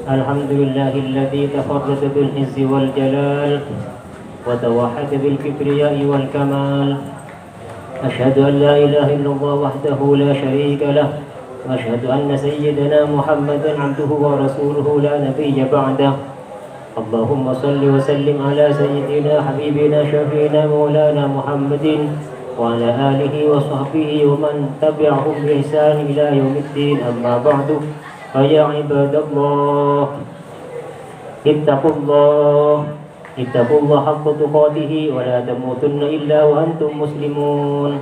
الحمد لله الذي تفرد بالعز والجلال وتوحد بالكبرياء والكمال. أشهد أن لا إله إلا الله وحده لا شريك له، وأشهد أن سيدنا محمدا عبده ورسوله لا نبي بعده. اللهم صل وسلم على سيدنا حبيبنا شفينا مولانا محمد وعلى آله وصحبه ومن تبعهم بإحسان إلى يوم الدين. أما بعد، فيا عباد الله اتقوا الله حق تقاته ولا تموتن إلا وأنتم مسلمون.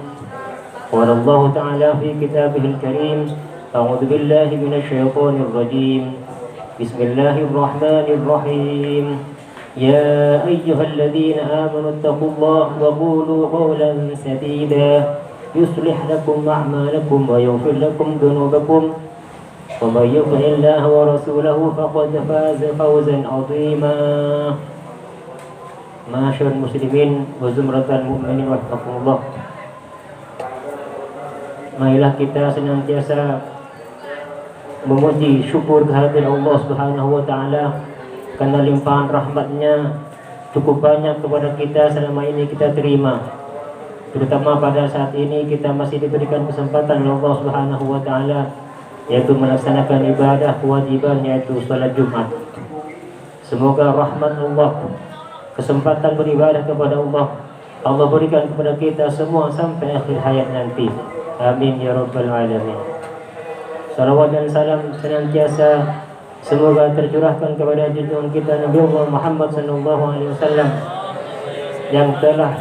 قال الله تعالى في كتابه الكريم: أعوذ بالله من الشيطان الرجيم، بسم الله الرحمن الرحيم. يا أيها الذين آمنوا اتقوا الله وقولوا قولا سديدا يصلح لكم أعمالكم ويغفر لكم ذنوبكم، ومن يطع الله ورسوله فقد فاز فوزا عظيما. Ma'asyiral muslimin wa zumratal mu'minin wafaqqakumullah. Marilah kita senantiasa memuji syukur kehadiran Allah Subhanahu wa taala karena limpahan rahmatnya cukup banyak kepada kita selama ini kita terima. Terutama pada saat ini kita masih diberikan kesempatan oleh Allah Subhanahu wa taala, yaitu melaksanakan ibadah kewajiban, yaitu salat Jumat. Semoga rahmat Allah, kesempatan beribadah kepada Allah berikan kepada kita semua sampai akhir hayat nanti. Amin ya rabbal alamin. Salawat dan salam senantiasa semoga tercurahkan kepada junjungan kita Nabi Muhammad SAW yang telah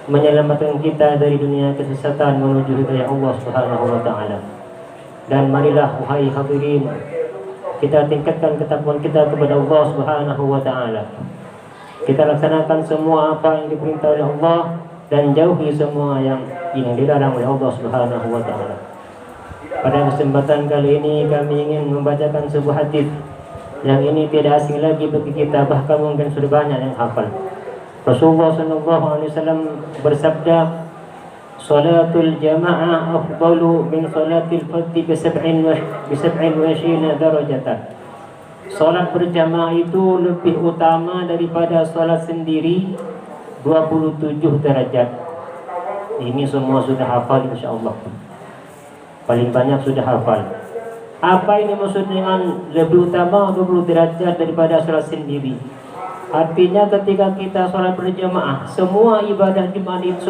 menyelamatkan kita dari dunia kesesatan menuju hidayah Allah Subhanahu wa taala. Dan marilah wahai hadirin, kita tingkatkan ketakwaan kita kepada Allah Subhanahu wa taala. Kita laksanakan semua apa yang diperintah oleh Allah dan jauhi semua yang dilarang oleh Allah Subhanahu wa taala. Pada kesempatan kali ini kami ingin membacakan sebuah hadis yang ini tidak asing lagi bagi kita, bahkan mungkin sudah banyak yang hafal. Rasulullah SAW bersabda, "Salatul jamaah afdalu min salatil fardhi bi 27 darajatan." Salat berjamaah itu lebih utama daripada salat sendiri 27 derajat. Ini semua sudah hafal insyaallah. Paling banyak sudah hafal. Apa ini maksud dengan lebih utama 20 derajat daripada salat sendiri? Artinya ketika kita salat berjamaah, semua ibadah Jumat itu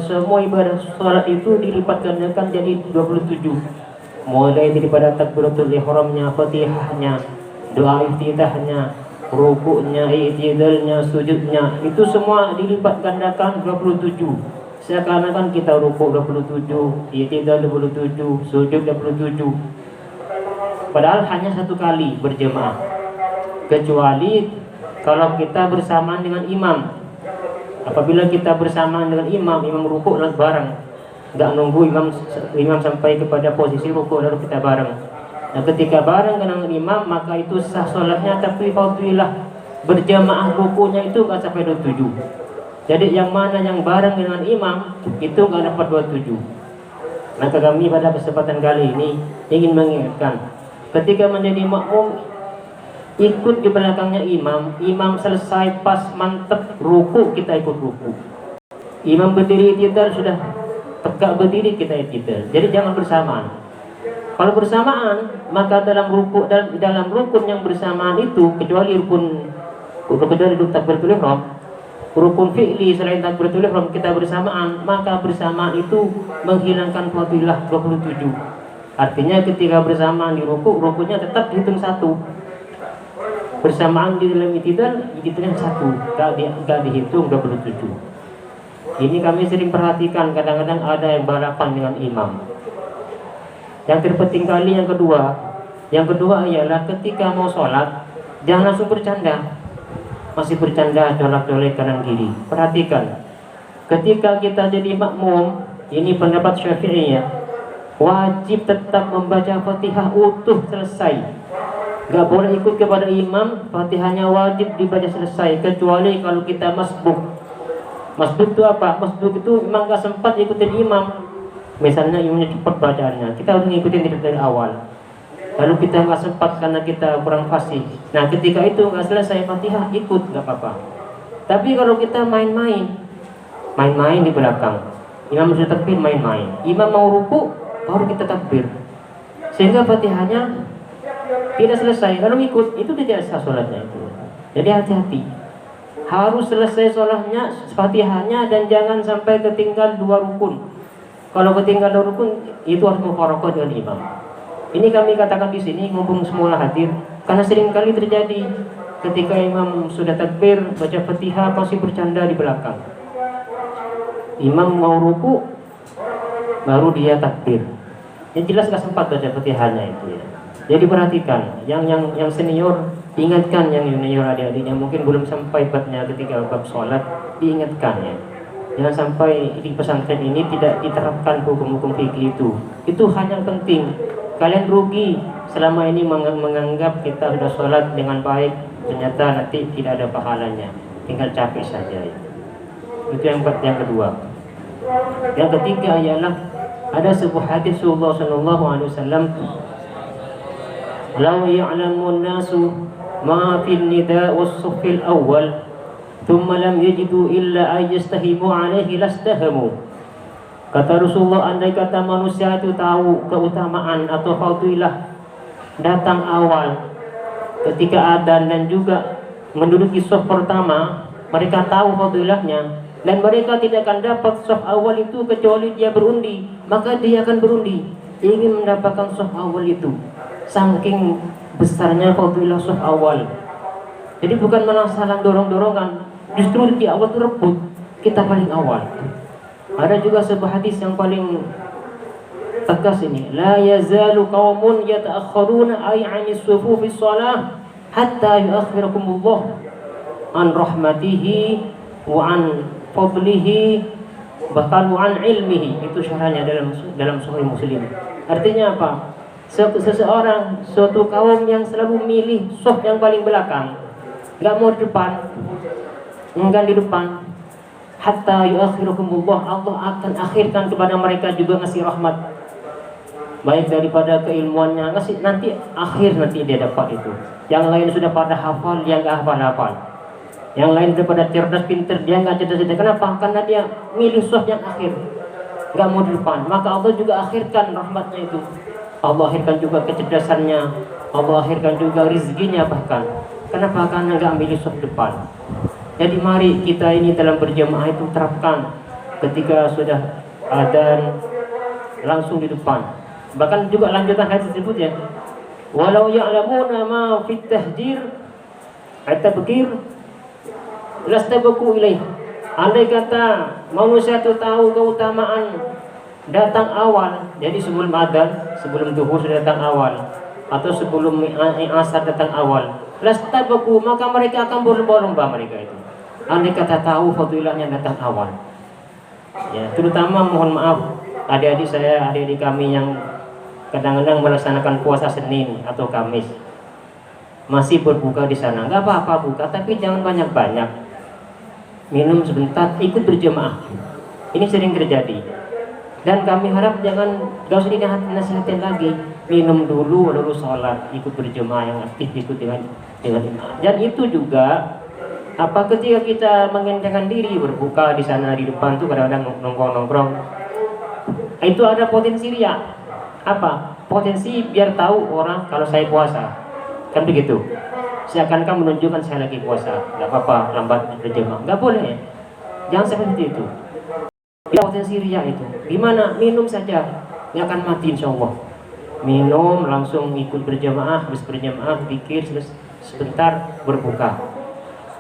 semua ibadah salat itu dilipat gandakan jadi 27. Mulai daripada takbiratul ihramnya, Fatihahnya, doa iftitahnya, rukuknya, i'tidalnya, sujudnya, itu semua dilipat gandakan 27. Seakan-akan kita rukuk 27, i'tidal 27, sujud 27. Padahal hanya satu kali berjemaah. Kecuali kalau kita bersamaan dengan imam. Apabila kita bersamaan dengan imam rukuk lalu bareng. Enggak nunggu imam sampai kepada posisi rukuk lalu kita bareng. Nah, ketika bareng dengan imam maka itu sah salatnya, tapi fadilah berjamaah rukunya itu enggak sampai 27. Jadi yang mana yang bareng dengan imam itu enggak dapat 27. Maka kami pada kesempatan kali ini ingin mengingatkan, ketika menjadi makmum ikut di belakangnya imam selesai pas mantep ruku kita ikut ruku. Imam berdiri i'tidal sudah tegak berdiri kita i'tidal. Jadi jangan bersamaan. Kalau bersamaan maka dalam rukun yang bersamaan itu kecuali takbiratul ihram, rukun fi'li selain takbiratul ihram kita bersamaan, maka bersamaan itu menghilangkan fadilah 27. Artinya ketika bersamaan di rukunya tetap dihitung satu. Bersamaan di dalam i'tidalnya satu, enggak dihitung 27. Ini kami sering perhatikan, kadang-kadang ada yang balapan dengan imam. Yang terpenting kali yang kedua ialah ketika mau sholat jangan langsung bercanda. Masih bercanda colak-colek kanan kiri. Perhatikan, ketika kita jadi makmum, ini pendapat Syafi'i ya, wajib tetap membaca Fatihah utuh selesai. Gak boleh ikut kepada imam, Fatihahnya wajib dibaca selesai, kecuali kalau kita masbuk. Masbuk itu apa? Masbuk itu memang gak sempat ikutin imam. Misalnya imamnya cepat bacaannya, kita harus ngikutin dari awal. Lalu kita nggak sempat karena kita kurang fasih. Nah ketika itu nggak selesai Fatihah, ikut nggak apa-apa. Tapi kalau kita main-main di belakang, imam sudah takbir main-main, imam mau ruku baru kita takbir, sehingga Fatihahnya tidak selesai. Kalau ikut itu tidak sah sholatnya itu. Jadi hati-hati, harus selesai sholatnya, Fatihahnya, dan jangan sampai ketinggal 2 rukun. Kalau ketinggal 2 rukun itu harus mufaraqah dengan imam. Ini kami katakan di sini mumpung semula hadir, karena sering kali terjadi ketika imam sudah takbir baca Fatihah masih bercanda di belakang. Imam mau ruku baru dia takbir. Yang jelas gak sempat baca Fatihahnya itu ya. Jadi perhatikan, yang senior ingatkan yang junior adik-adiknya mungkin belum sampai babnya ketika bab sholat, diingatkan ya. Jangan sampai di pesantren ini tidak diterapkan hukum-hukum fikih itu. Itu hanya penting. Kalian rugi selama ini menganggap kita sudah sholat dengan baik, ternyata nanti tidak ada pahalanya, tinggal capek saja ya. Itu yang kedua. Yang ketiga ialah ada sebuah hadis Rasulullah sallallahu alaihi wasallam, "Law ya'lamun nasu ma fil nida' was-suffil awwal, thumma lam yajidu illa ay yastahimu alaihi lastahamu." Kata Rasulullah, andai kata manusia itu tahu keutamaan atau fadilah datang awal ketika adzan dan juga menduduki shaf pertama, mereka tahu fadilahnya, dan mereka tidak akan dapat shaf awal itu kecuali dia berundi, maka dia akan berundi ingin mendapatkan shaf awal itu. Saking besarnya fadilah shaf awal. Jadi bukan masalah dorong-dorongan, justru di awal itu rebut, kita paling awal. Ada juga sebuah hadis yang paling tegas ini, la yazalu qaumun yata'akhkharuna ay 'anis sufufi shalah hatta yu'akhirakumullah an rahmatihi wa an fadlihi bahkan wa an ilmihi. Itu syarahnya dalam Sahih Muslim. Artinya apa? Seseorang, suatu kaum yang selalu milih shaf yang paling belakang, enggak mau di depan, enggak di depan, hatta yu'akhirakumullah, Allah akan akhirkan kepada mereka juga ngasih rahmat, baik daripada keilmuannya, ngasih nanti akhir nanti dia dapat itu. Yang lain sudah pada hafal, dia nggak hafal. Yang lain sudah pada cerdas pinter, dia nggak cerdas. Kenapa? Karena dia milih shaf yang akhir, nggak mau di depan. Maka Allah juga akhirkan rahmatnya itu. Allah akhirkan juga kecerdasannya, Allah akhirkan juga rizkinya bahkan. Kenapa? Karena nggak milih shaf depan. Jadi mari kita ini dalam berjamaah itu terapkan, ketika sudah adzan langsung di depan. Bahkan juga lanjutan hadis tersebut ya, walau ya'lamuna ma fit tahjir at-tabkir lastabaku ilaih. Andai kata manusia itu tahu keutamaan datang awal, jadi sebelum adzan, sebelum zuhur sudah datang awal, atau sebelum asar datang awal, lastabaku, maka mereka akan berlomba-lomba mereka itu. Andai kata tahu fadilahnya datang awal. Ya, terutama mohon maaf adik-adik saya, adik-adik kami yang kadang-kadang melaksanakan puasa Senin atau Kamis, masih berbuka di sana. Enggak apa-apa buka, tapi jangan banyak-banyak. Minum sebentar, ikut berjemaah. Ini sering terjadi. Dan kami harap jangan, gak usah dinasihatin lagi. Minum dulu, lalu sholat, ikut berjemaah yang aktif, ikut dengan imam. Dan itu juga ketika kita mengendengkan diri berbuka di sana di depan tuh kadang-kadang nongkrong-nongkrong, itu ada potensi riya. Potensi biar tahu orang kalau saya puasa, kan begitu. Seakan-akan menunjukkan saya lagi puasa. Nggak apa-apa lambat berjemaah, nggak boleh ya. Jangan seperti itu. Potensi riya itu gimana? Minum saja, nggak akan mati insyaallah. Minum langsung ikut berjemaah, habis berjemaah pikir sebentar berbuka.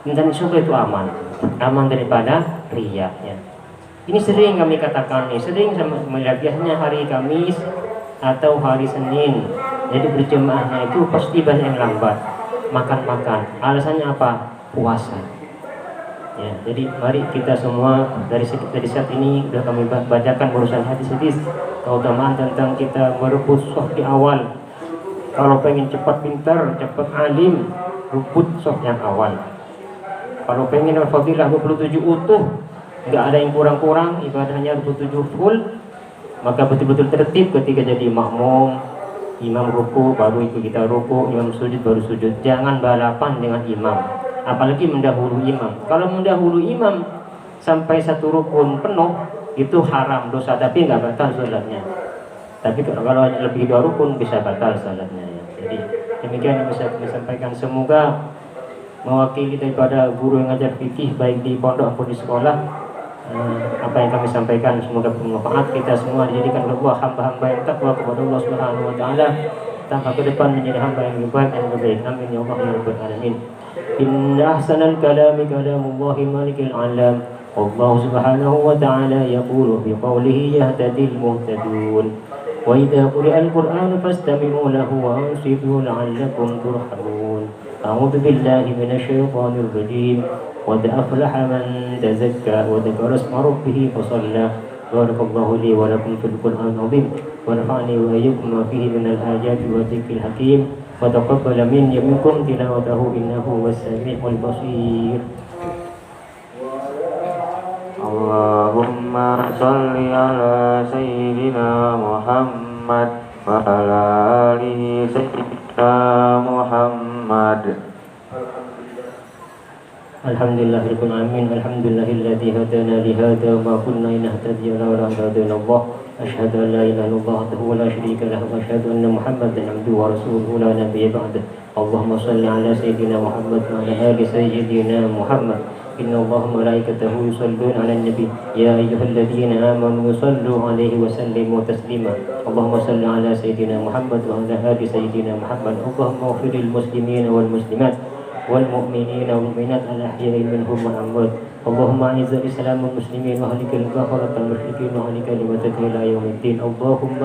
Dan insya-Allah itu aman daripada riya ya. Ini sering kami katakan nih, sering melihatnya hari Kamis atau hari Senin. Jadi berjemaahnya itu pasti banyak yang lambat, makan. Alasannya apa? Puasa. Ya, jadi mari kita semua dari saat ini sudah kami bacakan urusan hadis-hadis keutamaan tentang kita merebut shaf di awal. Kalau pengen cepat pintar, cepat alim, rebut shaf yang awal. Kalau pengen al-fadilah 27 utuh, nggak ada yang kurang-kurang, ibadahnya 27 full, maka betul-betul tertib ketika jadi makmum, Imam ruku baru itu kita ruku, imam sujud baru sujud. Jangan balapan dengan imam, apalagi mendahului imam. Kalau mendahului imam sampai satu rukun penuh itu haram, dosa, tapi nggak batal salatnya. Tapi kalau lebih dua rukun bisa batal salatnya ya. Jadi demikian yang bisa kami sampaikan. Semoga mewakili daripada guru yang ngajar fikih baik di pondok maupun di sekolah, apa yang kami sampaikan semoga bermanfaat. Kita semua dijadikan Allah hamba-hamba yang takwa kepada Allah Subhanahu wa taala, tanpa ke depan menjadi hamba yang lebih baik dan lebih baik. Amin ya Allah ya rabbal alamin. Inna ahsanal kalami kalamullahi malikil alam. Allah Subhanahu wa taala yaqulu fi qawlihi yahtadil muhtadun. Wa idza quri'al Qur'anu fastami'u lahu wa ansitu la'allakum turhamun. A'udzu billahi minasyaitonir rajim. قد أفلح من تزكى وذكر اسم ربه فصلى. بارك الله لي ولكم في القرآن العظيم ونفعني وإياكم ما فيه من الآيات والذكر الحكيم وتقبل مني منكم تلاوته إنه هو السميع البصير. اللهم صل على سيدنا محمد وعلى آله سيدنا محمد. Alhamdulillahirabbil alamin. Alhamdulillahilladzi hadana li hadza wa ma kunna linahtadiya lawla an hadana Allah. Asyhadu an la ilaha illallah wahdahu la syarika lahu wa asyhadu anna Muhammadan abduhu wa rasuluhu la nabiyya ba'dahu. Allahumma shalli ala sayyidina Muhammad wa ala ali sayyidina Muhammad. Inna Allaha wa malaikatahu yusholluna 'alan nabi ya ayyuhalladzina amanu shallu 'alaihi wa sallimu taslima. Allahumma shalli ala sayyidina Muhammad wa ala ali sayyidina Muhammad. Allahumma ighfir lil muslimina wal muslimat والمؤمنين والمؤمنات الأحياء منهم والأموات. اللهم أعز الإسلام والمسلمين وأهلك الكفرة المشركين وأهل كلمتك إلى يوم الدين. اللهم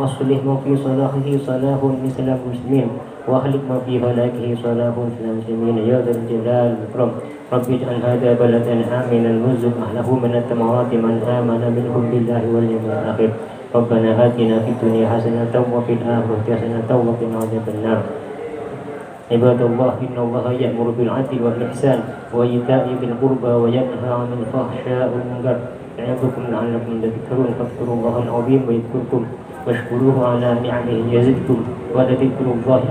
أصلح ما في صلاحه صلاح الإسلام والمسلمين وأهلك ما في هلاكه صلاح المسلمين يا ذا الجلال والإكرام. رب اجعل هذا بلدا آمنا وارزق أهله من الثمرات من آمن منهم بالله واليوم الآخر. ربنا آتنا في الدنيا حسنة وفي الآخرة حسنة وقنا عذاب النار. عباد الله إن الله يأمر بالعدل والإحسان وإيتاء ذي القربى وينهى عن الفحشاء والمنكر يعظكم لعلكم تذكرون. فاذكروا الله العظيم يذكركم واشكروه على نعمه يزدكم ولذكر الله